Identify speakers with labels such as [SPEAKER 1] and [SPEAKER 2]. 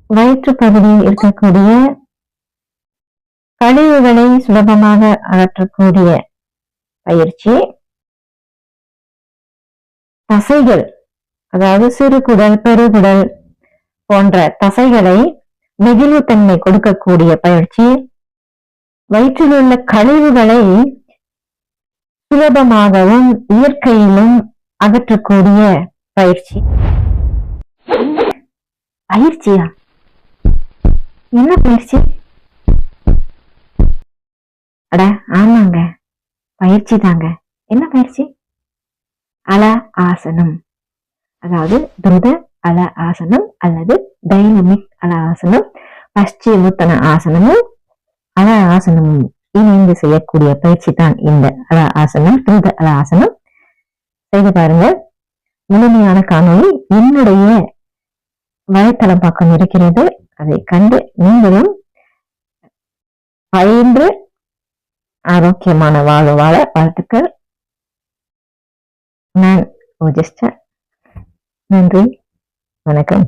[SPEAKER 1] வயிற்று பகுதியில் இருக்கக்கூடிய கழிவுகளை சுலபமாக அகற்றக்கூடிய பயிற்சி. தசைகள், அதாவது சிறுகுடல், பெருகுடல் போன்ற தசைகளை நெகிழ்வுத்தன்மை கொடுக்கக்கூடிய பயிற்சி. வயிற்றில் உள்ள கழிவுகளை சுலபமாகவும் இயற்கையிலும் அகற்றக்கூடிய பயிற்சி. பயிற்சியா? என்ன பயிற்சி? அட ஆமாங்க, பயிற்சி தாங்க. என்ன பயிற்சி? அல ஆசனம், அதாவது துருத அல ஆசனம் அல்லது டைனமிக் அல ஆசனம், பశ్చిమోత్తన ஆசனமும் அல ஆசனமும் இணைந்து செய்யக்கூடிய பயிற்சி தான் இந்த அல ஆசனம், துருத அல ஆசனம். செய்து பாருங்க. முழுமையான காணொளி என்னுடைய வலைத்தளம் பக்கம் இருக்கிறது. அதை கண்டு நீங்களும் பயின்று ஆரோக்கியமான வாழ்வு வாழ வாழ்த்துக்கள். நான் ஓஜஸ்டர். நன்றி, வணக்கம்.